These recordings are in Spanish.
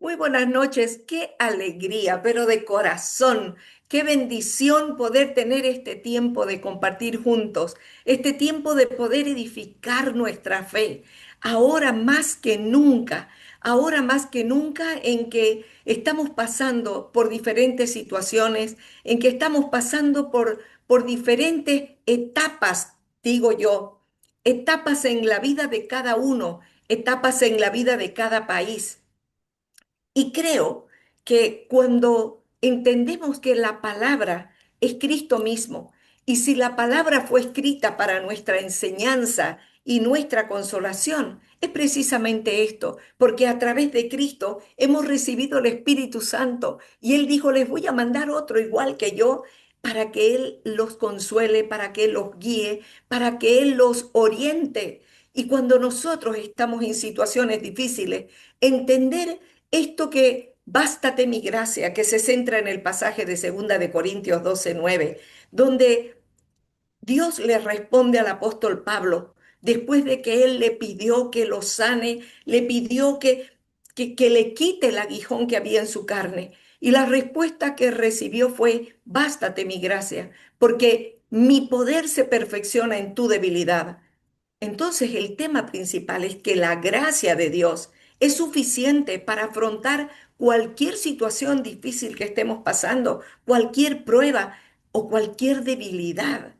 Muy buenas noches, qué alegría, pero de corazón, qué bendición poder tener este tiempo de compartir juntos, este tiempo de poder edificar nuestra fe, ahora más que nunca en que estamos pasando por diferentes situaciones, en que estamos pasando por diferentes etapas, digo yo, etapas en la vida de cada uno, etapas en la vida de cada país. Y creo que cuando entendemos que la palabra es Cristo mismo, y si la palabra fue escrita para nuestra enseñanza y nuestra consolación, es precisamente esto, porque a través de Cristo hemos recibido el Espíritu Santo y Él dijo, les voy a mandar otro igual que yo para que Él los consuele, para que Él los guíe, para que Él los oriente. Y cuando nosotros estamos en situaciones difíciles, entender esto que bástate mi gracia, que se centra en el pasaje de Segunda de Corintios 12:9, donde Dios le responde al apóstol Pablo, después de que él le pidió que lo sane, le pidió que le quite el aguijón que había en su carne. Y la respuesta que recibió fue, bástate mi gracia, porque mi poder se perfecciona en tu debilidad. Entonces el tema principal es que la gracia de Dios es suficiente para afrontar cualquier situación difícil que estemos pasando, cualquier prueba o cualquier debilidad,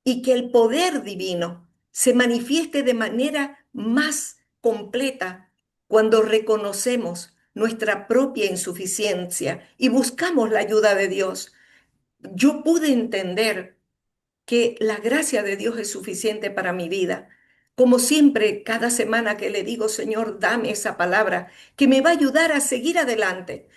y que el poder divino se manifieste de manera más completa cuando reconocemos nuestra propia insuficiencia y buscamos la ayuda de Dios. Yo pude entender que la gracia de Dios es suficiente para mi vida. Como siempre, cada semana que le digo, Señor, dame esa palabra que me va a ayudar a seguir adelante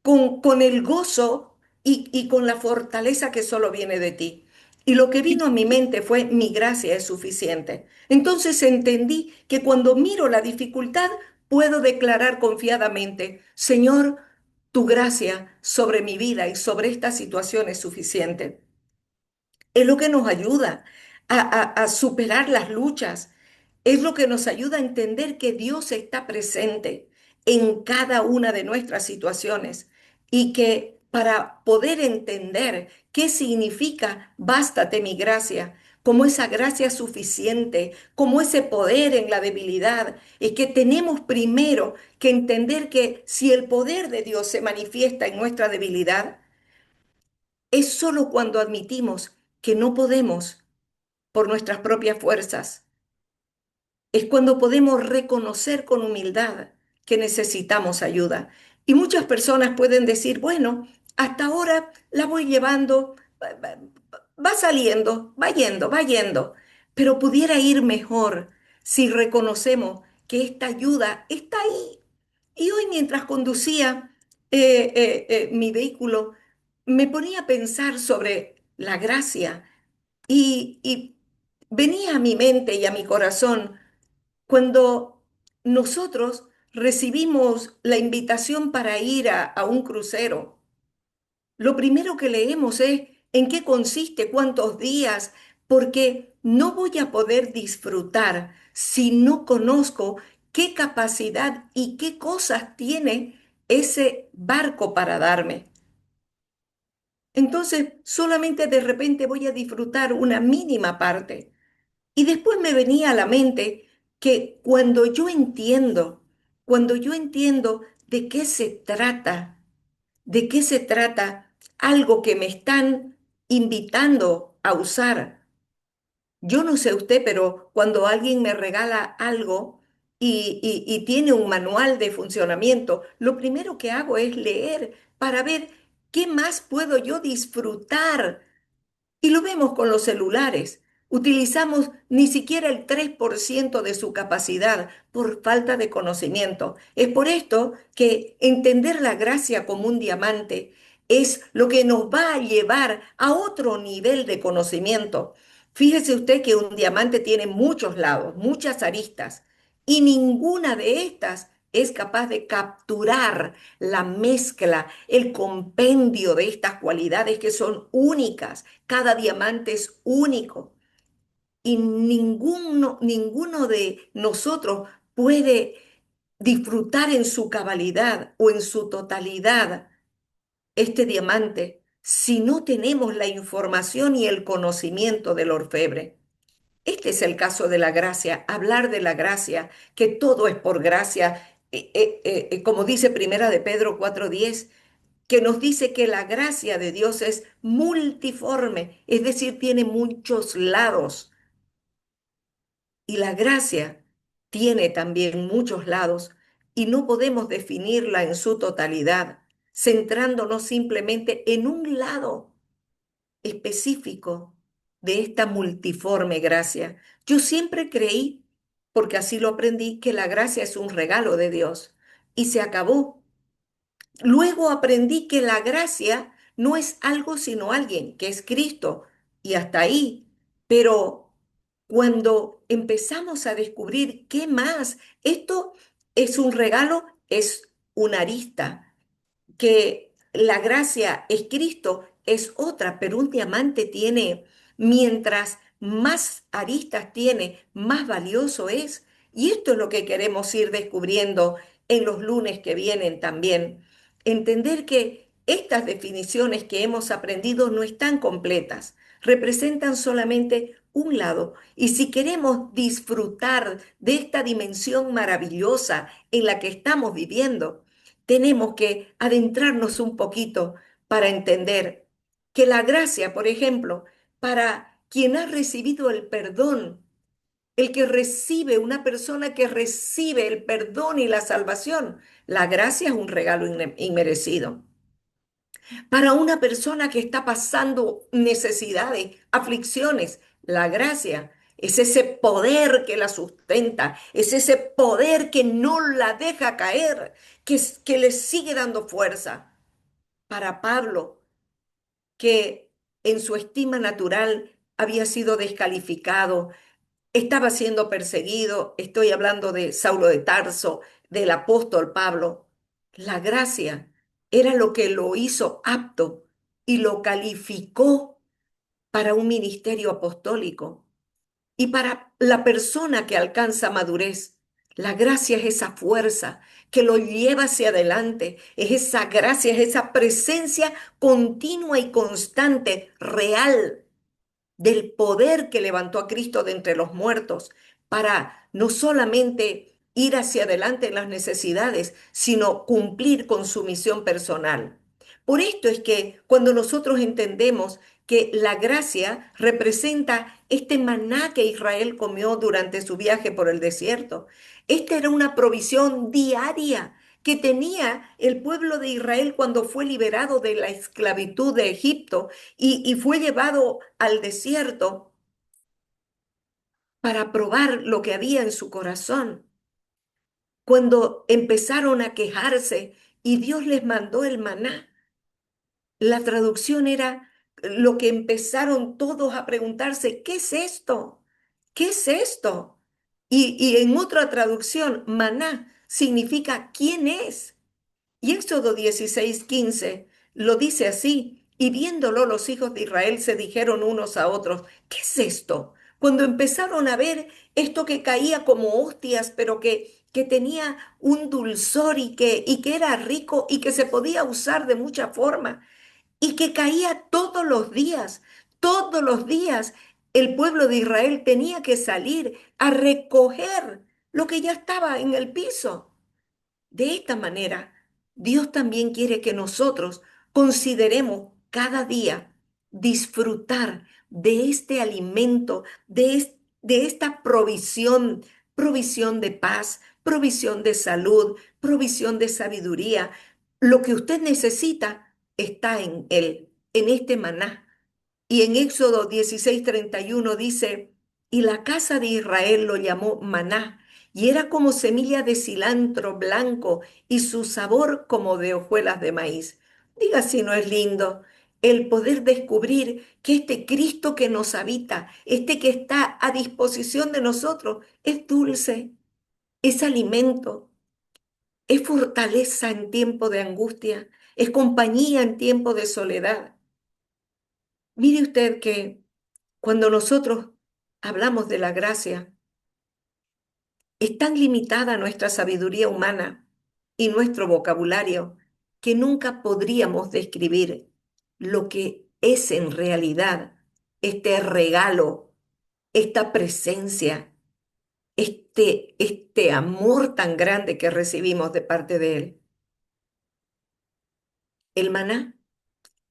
con el gozo y con la fortaleza que solo viene de ti. Y lo que vino a mi mente fue, mi gracia es suficiente. Entonces entendí que cuando miro la dificultad, puedo declarar confiadamente, Señor, tu gracia sobre mi vida y sobre esta situación es suficiente. Es lo que nos ayuda a superar las luchas. Es lo que nos ayuda a entender que Dios está presente en cada una de nuestras situaciones y que para poder entender qué significa bástate mi gracia, como esa gracia suficiente, como ese poder en la debilidad, es que tenemos primero que entender que si el poder de Dios se manifiesta en nuestra debilidad, es solo cuando admitimos que no podemos por nuestras propias fuerzas. Es cuando podemos reconocer con humildad que necesitamos ayuda. Y muchas personas pueden decir, bueno, hasta ahora la voy llevando, va saliendo, va yendo, pero pudiera ir mejor si reconocemos que esta ayuda está ahí. Y hoy mientras conducía mi vehículo, me ponía a pensar sobre la gracia y venía a mi mente y a mi corazón cuando nosotros recibimos la invitación para ir a un crucero. Lo primero que leemos es en qué consiste, cuántos días, porque no voy a poder disfrutar si no conozco qué capacidad y qué cosas tiene ese barco para darme. Entonces, solamente de repente voy a disfrutar una mínima parte. Y después me venía a la mente que cuando yo entiendo de qué se trata algo que me están invitando a usar. Yo no sé usted, pero cuando alguien me regala algo y tiene un manual de funcionamiento, lo primero que hago es leer para ver qué más puedo yo disfrutar. Y lo vemos con los celulares. Utilizamos ni siquiera el 3% de su capacidad por falta de conocimiento. Es por esto que entender la gracia como un diamante es lo que nos va a llevar a otro nivel de conocimiento. Fíjese usted que un diamante tiene muchos lados, muchas aristas, y ninguna de estas es capaz de capturar la mezcla, el compendio de estas cualidades que son únicas. Cada diamante es único y ninguno de nosotros puede disfrutar en su cabalidad o en su totalidad este diamante si no tenemos la información y el conocimiento del orfebre? Este es el caso de la gracia, hablar de la gracia, que todo es por gracia, como dice Primera de Pedro 4:10, que nos dice que la gracia de Dios es multiforme, es decir, tiene muchos lados. Y la gracia tiene también muchos lados y no podemos definirla en su totalidad, centrándonos simplemente en un lado específico de esta multiforme gracia. Yo siempre creí, porque así lo aprendí, que la gracia es un regalo de Dios y se acabó. Luego aprendí que la gracia no es algo sino alguien, que es Cristo, y hasta ahí. Pero cuando empezamos a descubrir qué más, esto es un regalo, es una arista, que la gracia es Cristo, es otra, pero un diamante tiene, mientras más aristas tiene, más valioso es. Y esto es lo que queremos ir descubriendo en los lunes que vienen también. Entender que estas definiciones que hemos aprendido no están completas, representan solamente un lado. Y si queremos disfrutar de esta dimensión maravillosa en la que estamos viviendo, tenemos que adentrarnos un poquito para entender que la gracia, por ejemplo, para quien ha recibido el perdón, el que recibe, una persona que recibe el perdón y la salvación, la gracia es un regalo inmerecido. Para una persona que está pasando necesidades, aflicciones, la gracia es ese poder que la sustenta, es ese poder que no la deja caer, que le sigue dando fuerza. Para Pablo, que en su estima natural había sido descalificado, estaba siendo perseguido, estoy hablando de Saulo de Tarso, del apóstol Pablo, la gracia era lo que lo hizo apto y lo calificó para un ministerio apostólico. Y para la persona que alcanza madurez, la gracia es esa fuerza que lo lleva hacia adelante, es esa gracia, es esa presencia continua y constante, real, del poder que levantó a Cristo de entre los muertos para no solamente ir hacia adelante en las necesidades, sino cumplir con su misión personal. Por esto es que cuando nosotros entendemos que la gracia representa este maná que Israel comió durante su viaje por el desierto, esta era una provisión diaria que tenía el pueblo de Israel cuando fue liberado de la esclavitud de Egipto y fue llevado al desierto para probar lo que había en su corazón. Cuando empezaron a quejarse y Dios les mandó el maná, la traducción era lo que empezaron todos a preguntarse: ¿qué es esto? ¿Qué es esto? Y en otra traducción, maná significa ¿quién es? Y Éxodo 16:15 lo dice así: y viéndolo los hijos de Israel se dijeron unos a otros: ¿qué es esto? Cuando empezaron a ver esto que caía como hostias, pero que tenía un dulzor y que era rico y que se podía usar de mucha forma y que caía todos los días el pueblo de Israel tenía que salir a recoger lo que ya estaba en el piso. De esta manera, Dios también quiere que nosotros consideremos cada día disfrutar de este alimento, de esta provisión, provisión de paz, provisión de salud, provisión de sabiduría. Lo que usted necesita está en Él, en este maná. Y en Éxodo 16:31 dice: y la casa de Israel lo llamó maná, y era como semilla de cilantro blanco, y su sabor como de hojuelas de maíz. Diga si no es lindo el poder descubrir que este Cristo que nos habita, este que está a disposición de nosotros, es dulce, es alimento, es fortaleza en tiempo de angustia, es compañía en tiempo de soledad. Mire usted que cuando nosotros hablamos de la gracia, Es tan limitada nuestra sabiduría humana y nuestro vocabulario que nunca podríamos describir lo que es en realidad este regalo, esta presencia, este amor tan grande que recibimos de parte de Él. El maná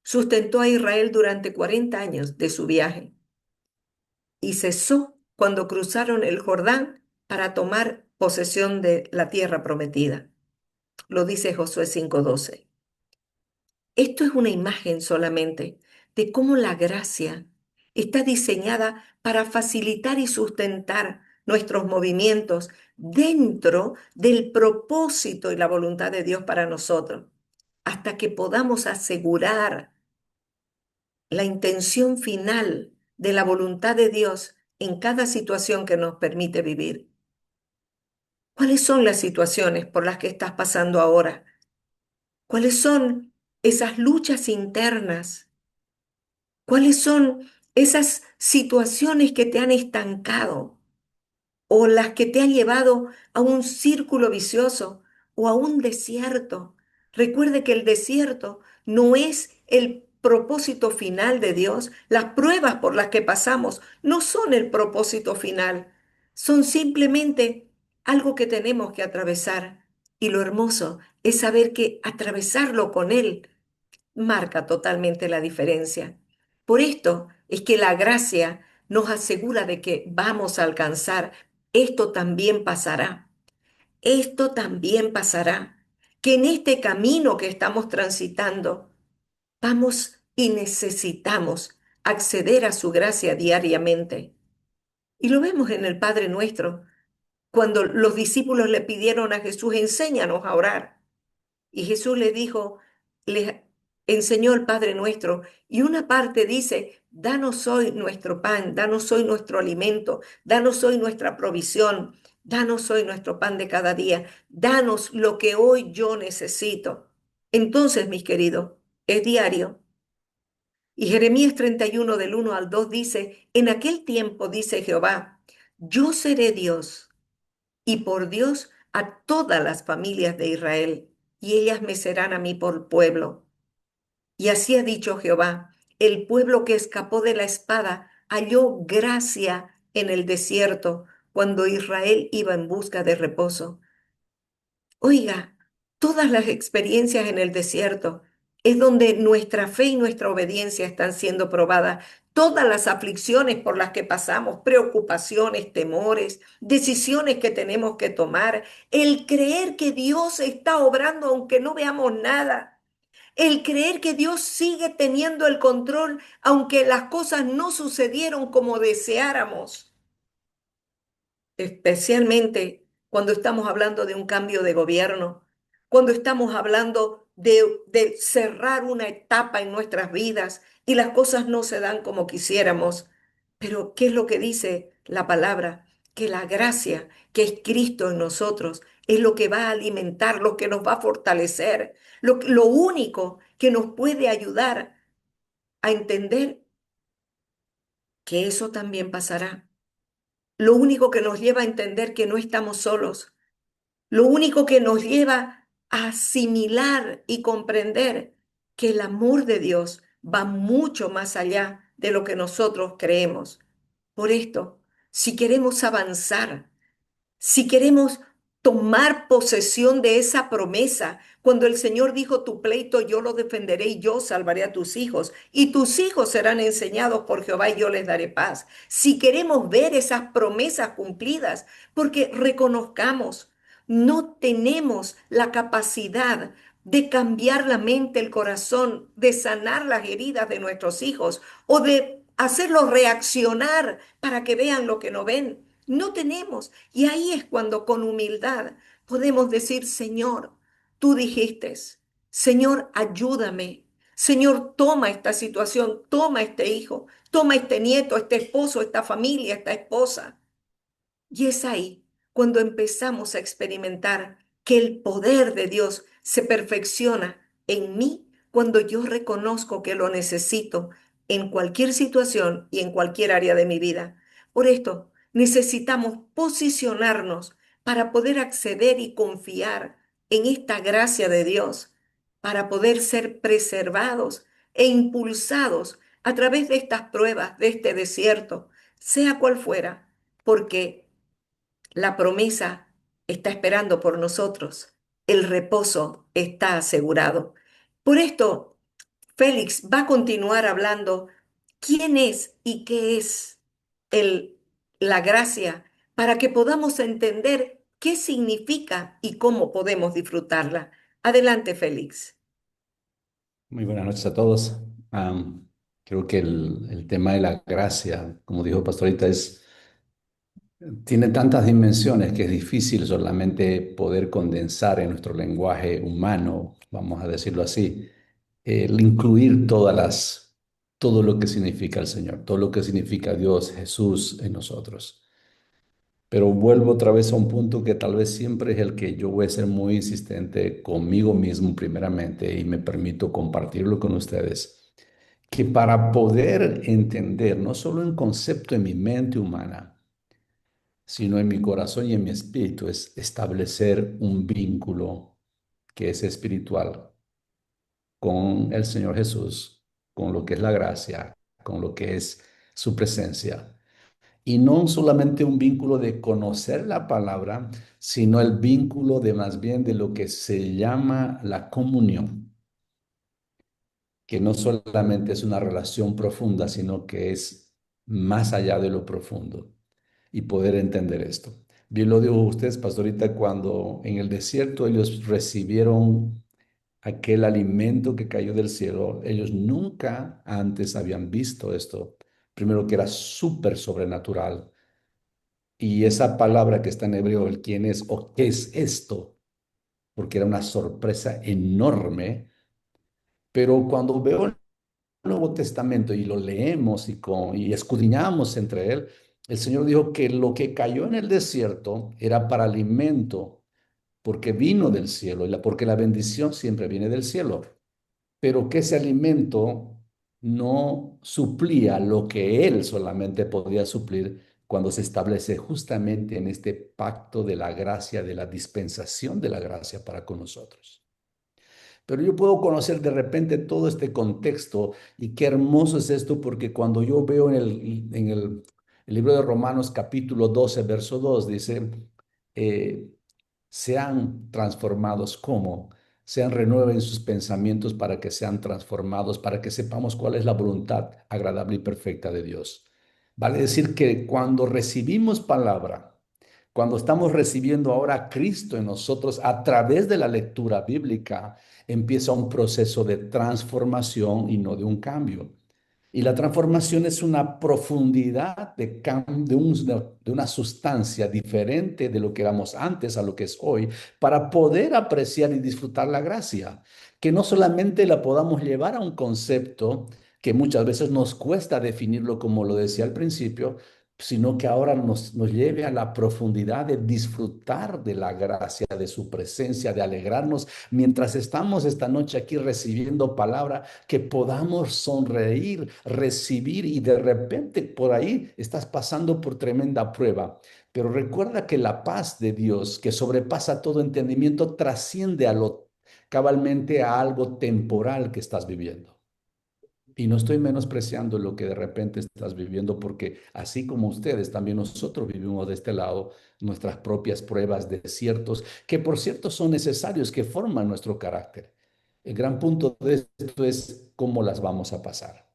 sustentó a Israel durante 40 años de su viaje y cesó cuando cruzaron el Jordán para tomar posesión de la tierra prometida. Lo dice Josué 5:12. Esto es una imagen solamente de cómo la gracia está diseñada para facilitar y sustentar nuestros movimientos dentro del propósito y la voluntad de Dios para nosotros, hasta que podamos asegurar la intención final de la voluntad de Dios en cada situación que nos permite vivir. ¿Cuáles son las situaciones por las que estás pasando ahora? ¿Cuáles son esas luchas internas? ¿Cuáles son esas situaciones que te han estancado o las que te han llevado a un círculo vicioso o a un desierto? Recuerde que el desierto no es el propósito final de Dios. Las pruebas por las que pasamos no son el propósito final, son simplemente algo que tenemos que atravesar. Y lo hermoso es saber que atravesarlo con Él marca totalmente la diferencia. Por esto es que la gracia nos asegura de que vamos a alcanzar. Esto también pasará. Esto también pasará. Que en este camino que estamos transitando, vamos y necesitamos acceder a su gracia diariamente. Y lo vemos en el Padre Nuestro, cuando los discípulos le pidieron a Jesús, enséñanos a orar. Y Jesús le dijo, le enseñó el Padre Nuestro. Y una parte dice, danos hoy nuestro pan, danos hoy nuestro alimento, danos hoy nuestra provisión, danos hoy nuestro pan de cada día, danos lo que hoy yo necesito. Entonces, mis queridos, es diario. Y Jeremías 31 del 1 al 2 dice, en aquel tiempo, dice Jehová, yo seré Dios y por Dios a todas las familias de Israel, y ellas me serán a mí por pueblo. Y así ha dicho Jehová, el pueblo que escapó de la espada halló gracia en el desierto, cuando Israel iba en busca de reposo. Oiga, todas las experiencias en el desierto es donde nuestra fe y nuestra obediencia están siendo probadas. Todas las aflicciones por las que pasamos, preocupaciones, temores, decisiones que tenemos que tomar, el creer que Dios está obrando aunque no veamos nada, el creer que Dios sigue teniendo el control aunque las cosas no sucedieron como deseáramos, especialmente cuando estamos hablando de un cambio de gobierno, cuando estamos hablando de cerrar una etapa en nuestras vidas y las cosas no se dan como quisiéramos. Pero, ¿qué es lo que dice la palabra? Que la gracia que es Cristo en nosotros es lo que va a alimentar, lo que nos va a fortalecer, lo único que nos puede ayudar a entender que eso también pasará. Lo único que nos lleva a entender que no estamos solos. Lo único que nos lleva a asimilar y comprender que el amor de Dios va mucho más allá de lo que nosotros creemos. Por esto, si queremos avanzar, si queremos tomar posesión de esa promesa, cuando el Señor dijo, tu pleito yo lo defenderé y yo salvaré a tus hijos, y tus hijos serán enseñados por Jehová y yo les daré paz. Si queremos ver esas promesas cumplidas, porque reconozcamos, no tenemos la capacidad de cambiar la mente, el corazón, de sanar las heridas de nuestros hijos o de hacerlos reaccionar para que vean lo que no ven. No tenemos. Y ahí es cuando con humildad podemos decir, Señor, tú dijiste, Señor, ayúdame. Señor, toma esta situación, toma este hijo, toma este nieto, este esposo, esta familia, esta esposa. Y es ahí cuando empezamos a experimentar que el poder de Dios se perfecciona en mí cuando yo reconozco que lo necesito en cualquier situación y en cualquier área de mi vida. Por esto necesitamos posicionarnos para poder acceder y confiar en esta gracia de Dios, para poder ser preservados e impulsados a través de estas pruebas, de este desierto, sea cual fuera, porque la promesa está esperando por nosotros, el reposo está asegurado. Por esto, Félix va a continuar hablando quién es y qué es el, la gracia para que podamos entender qué significa y cómo podemos disfrutarla. Adelante, Félix. Muy buenas noches a todos. Creo que el tema de la gracia, como dijo Pastorita, tiene tantas dimensiones que es difícil solamente poder condensar en nuestro lenguaje humano, vamos a decirlo así, el incluir todo lo que significa el Señor, todo lo que significa Dios, Jesús en nosotros. Pero vuelvo otra vez a un punto que tal vez siempre es el que yo voy a ser muy insistente conmigo mismo primeramente y me permito compartirlo con ustedes, que para poder entender no solo un concepto en mi mente humana, sino en mi corazón y en mi espíritu, es establecer un vínculo que es espiritual con el Señor Jesús, con lo que es la gracia, con lo que es su presencia. Y no solamente un vínculo de conocer la palabra, sino el vínculo de más bien de lo que se llama la comunión, que no solamente es una relación profunda, sino que es más allá de lo profundo y poder entender esto. Bien lo dijo ustedes, pastorita, cuando en el desierto ellos recibieron aquel alimento que cayó del cielo, ellos nunca antes habían visto esto. Primero que era súper sobrenatural. Y esa palabra que está en hebreo, el quién es o qué es esto, porque era una sorpresa enorme. Pero cuando veo el Nuevo Testamento y lo leemos y escudriñamos entre él, el Señor dijo que lo que cayó en el desierto era para alimento, porque vino del cielo, porque la bendición siempre viene del cielo, pero que ese alimento no suplía lo que Él solamente podía suplir cuando se establece justamente en este pacto de la gracia, de la dispensación de la gracia para con nosotros. Pero yo puedo conocer de repente todo este contexto y qué hermoso es esto porque cuando yo veo el libro de Romanos capítulo 12, verso 2, dice, eh, sean transformados. ¿Cómo? Sean renueven sus pensamientos para que sean transformados, para que sepamos cuál es la voluntad agradable y perfecta de Dios. Vale decir que cuando recibimos palabra, cuando estamos recibiendo ahora a Cristo en nosotros a través de la lectura bíblica, empieza un proceso de transformación y no de un cambio. Y la transformación es una profundidad de una sustancia diferente de lo que éramos antes a lo que es hoy, para poder apreciar y disfrutar la gracia, que no solamente la podamos llevar a un concepto que muchas veces nos cuesta definirlo como lo decía al principio, sino que ahora nos lleve a la profundidad de disfrutar de la gracia, de su presencia, de alegrarnos mientras estamos esta noche aquí recibiendo palabra, que podamos sonreír, recibir y de repente por ahí estás pasando por tremenda prueba. Pero recuerda que la paz de Dios, que sobrepasa todo entendimiento, trasciende cabalmente a algo temporal que estás viviendo. Y no estoy menospreciando lo que de repente estás viviendo, porque así como ustedes, también nosotros vivimos de este lado nuestras propias pruebas, desiertos, que por cierto son necesarios, que forman nuestro carácter. El gran punto de esto es cómo las vamos a pasar.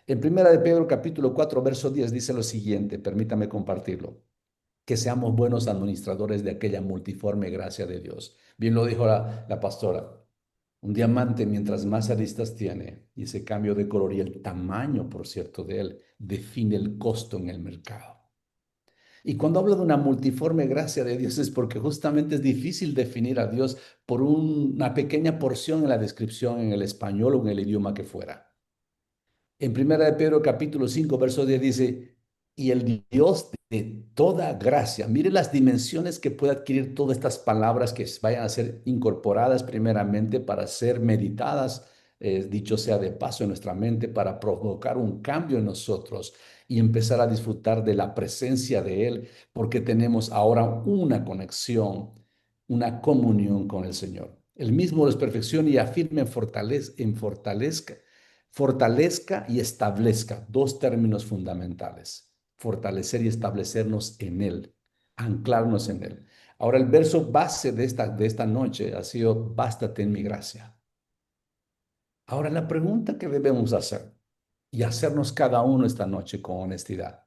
En Primera de Pedro capítulo 4 verso 10 dice lo siguiente, permítame compartirlo, que seamos buenos administradores de aquella multiforme gracia de Dios. Bien lo dijo la pastora. Un diamante, mientras más aristas tiene, y ese cambio de color y el tamaño, por cierto, de él, define el costo en el mercado. Y cuando hablo de una multiforme gracia de Dios es porque justamente es difícil definir a Dios por una pequeña porción en la descripción en el español o en el idioma que fuera. En Primera de Pedro capítulo 5 verso 10 dice, y el Dios de toda gracia, mire las dimensiones que puede adquirir todas estas palabras que vayan a ser incorporadas primeramente para ser meditadas dicho sea de paso, en nuestra mente para provocar un cambio en nosotros y empezar a disfrutar de la presencia de Él, porque tenemos ahora una conexión, una comunión con el Señor. El mismo los perfeccione y afirme fortalezca y establezca, dos términos fundamentales: fortalecer y establecernos en Él, anclarnos en Él. Ahora, el verso base de esta noche ha sido: bástate en mi gracia. Ahora, la pregunta que debemos hacer y hacernos cada uno esta noche con honestidad: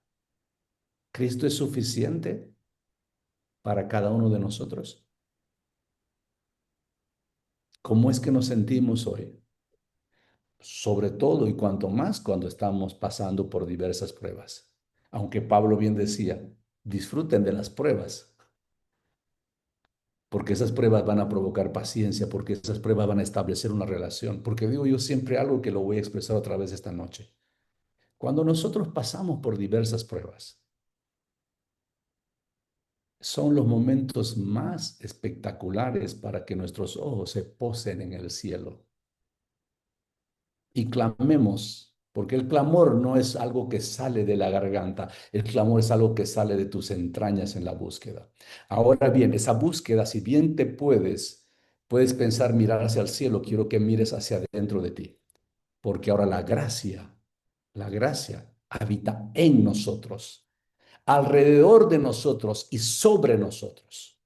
¿Cristo es suficiente para cada uno de nosotros? ¿Cómo es que nos sentimos hoy? Sobre todo y cuanto más cuando estamos pasando por diversas pruebas. Aunque Pablo bien decía, disfruten de las pruebas, porque esas pruebas van a provocar paciencia, porque esas pruebas van a establecer una relación. Porque digo yo siempre algo que lo voy a expresar otra vez esta noche. Cuando nosotros pasamos por diversas pruebas, son los momentos más espectaculares para que nuestros ojos se posen en el cielo y clamemos, porque el clamor no es algo que sale de la garganta, el clamor es algo que sale de tus entrañas en la búsqueda. Ahora bien, esa búsqueda, si bien te puedes pensar mirar hacia el cielo, quiero que mires hacia adentro de ti, porque ahora la gracia habita en nosotros, alrededor de nosotros y sobre nosotros.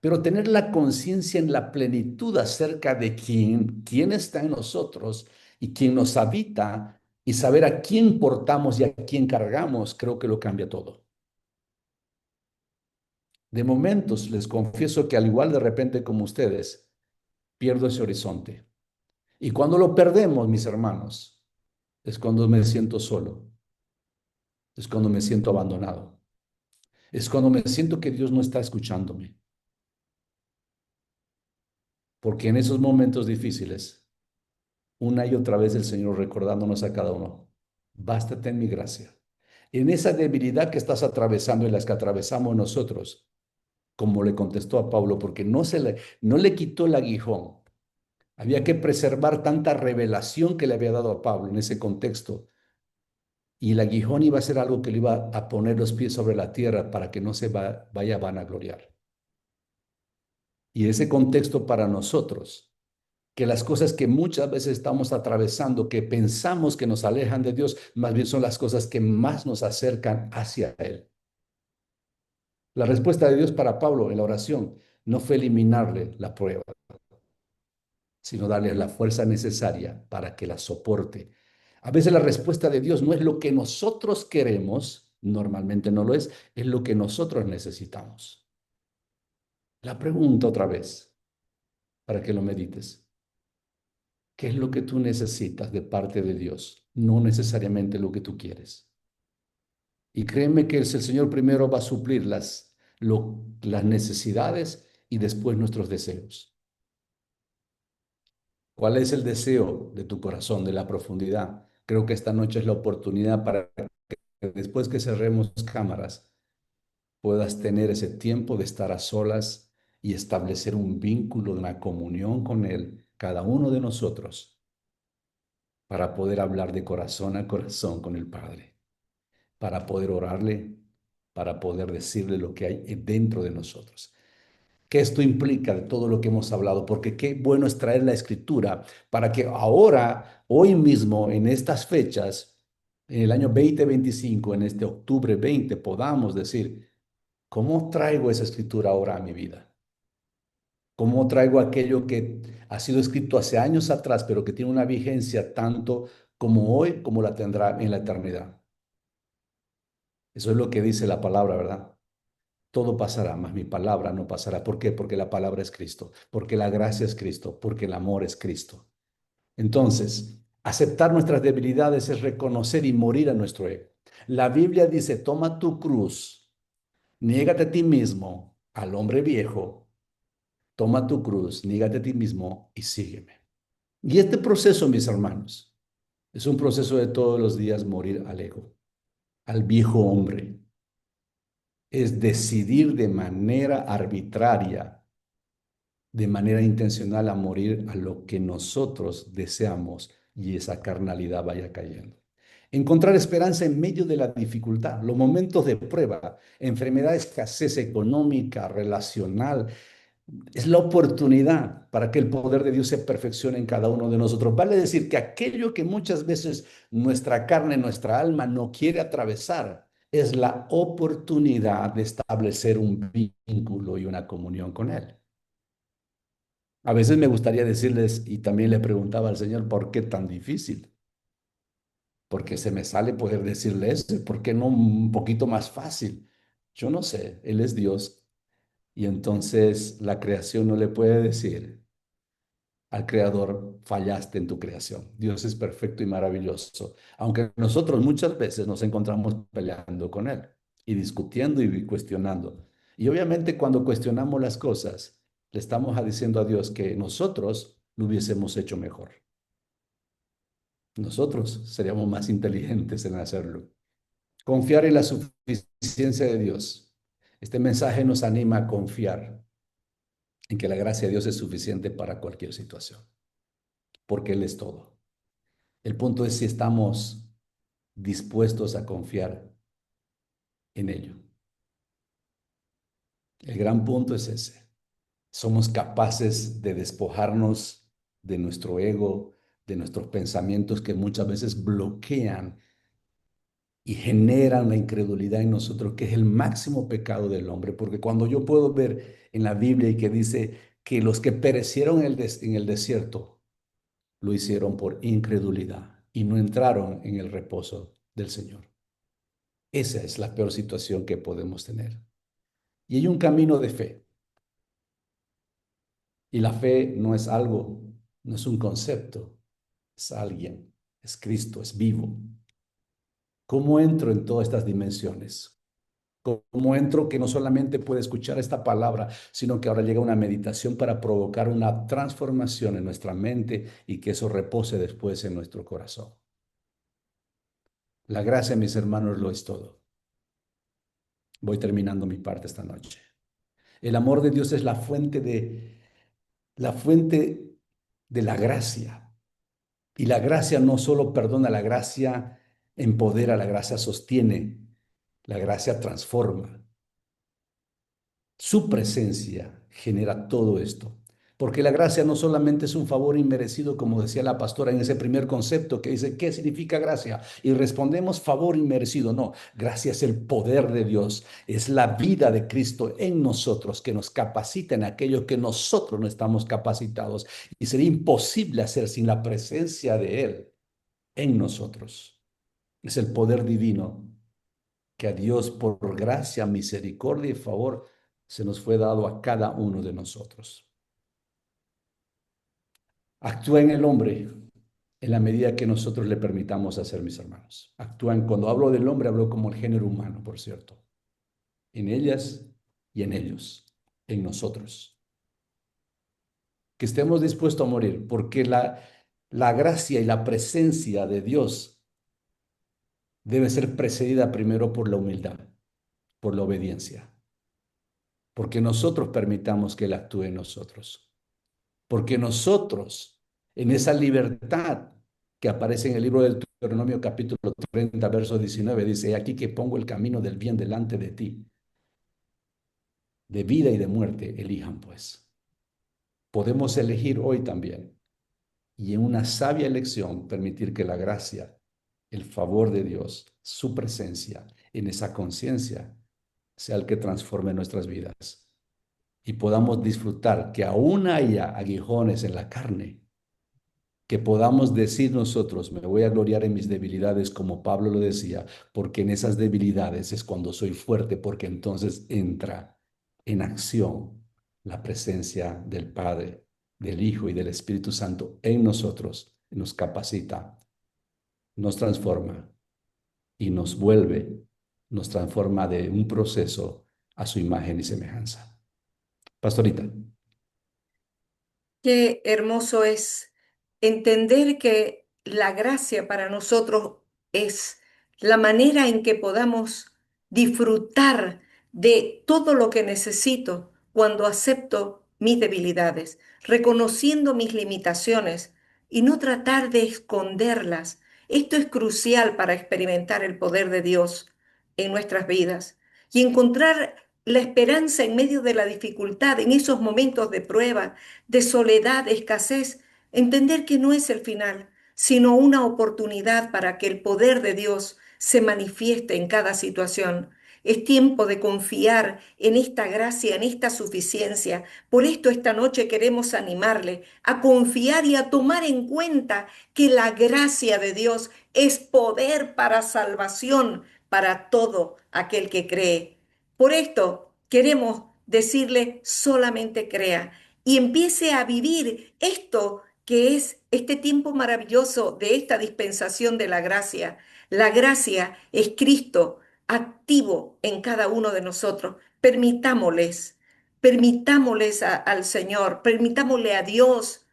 Pero tener la conciencia en la plenitud acerca de quién está en nosotros y quién nos habita, y saber a quién portamos y a quién cargamos, creo que lo cambia todo. De momentos, les confieso que al igual de repente como ustedes, pierdo ese horizonte. Y cuando lo perdemos, mis hermanos, es cuando me siento solo, es cuando me siento abandonado, es cuando me siento que Dios no está escuchándome. Porque en esos momentos difíciles, una y otra vez el Señor recordándonos a cada uno: bástate en mi gracia. En esa debilidad que estás atravesando y las que atravesamos nosotros, como le contestó a Pablo, porque no le quitó el aguijón. Había que preservar tanta revelación que le había dado a Pablo en ese contexto. Y el aguijón iba a ser algo que le iba a poner los pies sobre la tierra para que no se vaya a vanagloriar. Y ese contexto para nosotros, que las cosas que muchas veces estamos atravesando, que pensamos que nos alejan de Dios, más bien son las cosas que más nos acercan hacia Él. La respuesta de Dios para Pablo en la oración no fue eliminarle la prueba, sino darle la fuerza necesaria para que la soporte. A veces la respuesta de Dios no es lo que nosotros queremos, normalmente no lo es lo que nosotros necesitamos. La pregunta otra vez, para que lo medites: ¿qué es lo que tú necesitas de parte de Dios? No necesariamente lo que tú quieres. Y créeme que es el Señor primero va a suplir las necesidades y después nuestros deseos. ¿Cuál es el deseo de tu corazón, de la profundidad? Creo que esta noche es la oportunidad para que después que cerremos cámaras puedas tener ese tiempo de estar a solas y establecer un vínculo, una comunión con Él, cada uno de nosotros, para poder hablar de corazón a corazón con el Padre, para poder orarle, para poder decirle lo que hay dentro de nosotros. ¿Qué esto implica de todo lo que hemos hablado? Porque qué bueno es traer la escritura para que ahora, hoy mismo, en estas fechas, en el año 2025, en este octubre 20, podamos decir: ¿cómo traigo esa escritura ahora a mi vida? ¿Cómo traigo aquello que ha sido escrito hace años atrás, pero que tiene una vigencia tanto como hoy, como la tendrá en la eternidad? Eso es lo que dice la palabra, ¿verdad? Todo pasará, mas mi palabra no pasará. ¿Por qué? Porque la palabra es Cristo, porque la gracia es Cristo, porque el amor es Cristo. Entonces, aceptar nuestras debilidades es reconocer y morir a nuestro ego. La Biblia dice: toma tu cruz, niégate a ti mismo, al hombre viejo, toma tu cruz, niégate a ti mismo y sígueme. Y este proceso, mis hermanos, es un proceso de todos los días: morir al ego, al viejo hombre. Es decidir de manera arbitraria de manera intencional a morir a lo que nosotros deseamos y esa carnalidad vaya cayendo. Encontrar esperanza en medio de la dificultad, los momentos de prueba, enfermedad, escasez económica, relacional, es la oportunidad para que el poder de Dios se perfeccione en cada uno de nosotros. Vale decir que aquello que muchas veces nuestra carne, nuestra alma no quiere atravesar, es la oportunidad de establecer un vínculo y una comunión con Él. A veces me gustaría decirles, y también le preguntaba al Señor, ¿por qué tan difícil? Porque se me sale poder decirle eso, ¿por qué no un poquito más fácil? Yo no sé, Él es Dios y entonces la creación no le puede decir al creador, fallaste en tu creación. Dios es perfecto y maravilloso, aunque nosotros muchas veces nos encontramos peleando con Él y discutiendo y cuestionando. Y obviamente cuando cuestionamos las cosas, le estamos diciendo a Dios que nosotros lo hubiésemos hecho mejor. Nosotros seríamos más inteligentes en hacerlo. Confiar en la suficiencia de Dios. Este mensaje nos anima a confiar en que la gracia de Dios es suficiente para cualquier situación, porque Él es todo. El punto es si estamos dispuestos a confiar en ello. El gran punto es ese. Somos capaces de despojarnos de nuestro ego, de nuestros pensamientos que muchas veces bloquean y generan la incredulidad en nosotros, que es el máximo pecado del hombre. Porque cuando yo puedo ver en la Biblia y que dice que los que perecieron en el desierto lo hicieron por incredulidad y no entraron en el reposo del Señor. Esa es la peor situación que podemos tener. Y hay un camino de fe. Y la fe no es algo, no es un concepto, es alguien, es Cristo, es vivo. ¿Cómo entro en todas estas dimensiones? ¿Cómo entro que no solamente puede escuchar esta palabra, sino que ahora llega una meditación para provocar una transformación en nuestra mente y que eso repose después en nuestro corazón? La gracia, mis hermanos, lo es todo. Voy terminando mi parte esta noche. El amor de Dios es la fuente de la gracia. Y la gracia no solo perdona, la gracia empodera, la gracia sostiene, la gracia transforma. Su presencia genera todo esto. Porque la gracia no solamente es un favor inmerecido, como decía la pastora en ese primer concepto que dice, ¿qué significa gracia? Y respondemos favor inmerecido. No, gracia es el poder de Dios, es la vida de Cristo en nosotros que nos capacita en aquello que nosotros no estamos capacitados. Y sería imposible hacer sin la presencia de Él en nosotros. Es el poder divino que a Dios por gracia, misericordia y favor se nos fue dado a cada uno de nosotros. Actúa en el hombre en la medida que nosotros le permitamos hacer, mis hermanos. Actúan, cuando hablo del hombre, hablo como el género humano, por cierto. En ellas y en ellos, en nosotros. Que estemos dispuestos a morir, porque la gracia y la presencia de Dios debe ser precedida primero por la humildad, por la obediencia, porque nosotros permitamos que Él actúe en nosotros. Porque nosotros, en esa libertad que aparece en el libro del Deuteronomio capítulo 30, verso 19, dice, aquí que pongo el camino del bien delante de ti, de vida y de muerte, elijan pues. Podemos elegir hoy también y en una sabia elección permitir que la gracia, el favor de Dios, su presencia en esa conciencia sea el que transforme nuestras vidas y podamos disfrutar que aún haya aguijones en la carne, que podamos decir nosotros, me voy a gloriar en mis debilidades, como Pablo lo decía, porque en esas debilidades es cuando soy fuerte, porque entonces entra en acción la presencia del Padre, del Hijo y del Espíritu Santo en nosotros, nos capacita, nos transforma y nos transforma de un proceso a su imagen y semejanza. Pastorita. Qué hermoso es entender que la gracia para nosotros es la manera en que podamos disfrutar de todo lo que necesito cuando acepto mis debilidades, reconociendo mis limitaciones y no tratar de esconderlas. Esto es crucial para experimentar el poder de Dios en nuestras vidas y encontrar la esperanza en medio de la dificultad, en esos momentos de prueba, de soledad, de escasez, entender que no es el final, sino una oportunidad para que el poder de Dios se manifieste en cada situación. Es tiempo de confiar en esta gracia, en esta suficiencia. Por esto esta noche queremos animarle a confiar y a tomar en cuenta que la gracia de Dios es poder para salvación para todo aquel que cree. Por esto queremos decirle solamente crea y empiece a vivir esto que es este tiempo maravilloso de esta dispensación de la gracia. La gracia es Cristo activo en cada uno de nosotros. Permitámosles al Señor, permitámosle a Dios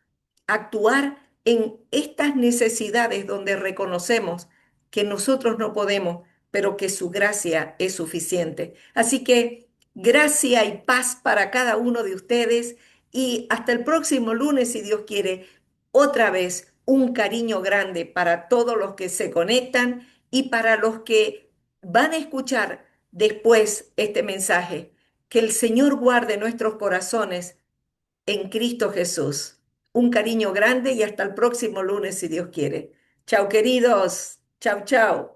actuar en estas necesidades donde reconocemos que nosotros no podemos, pero que su gracia es suficiente. Así que gracia y paz para cada uno de ustedes y hasta el próximo lunes, si Dios quiere, otra vez un cariño grande para todos los que se conectan y para los que van a escuchar después este mensaje. Que el Señor guarde nuestros corazones en Cristo Jesús. Un cariño grande y hasta el próximo lunes, si Dios quiere. Chao, queridos. Chao, chao.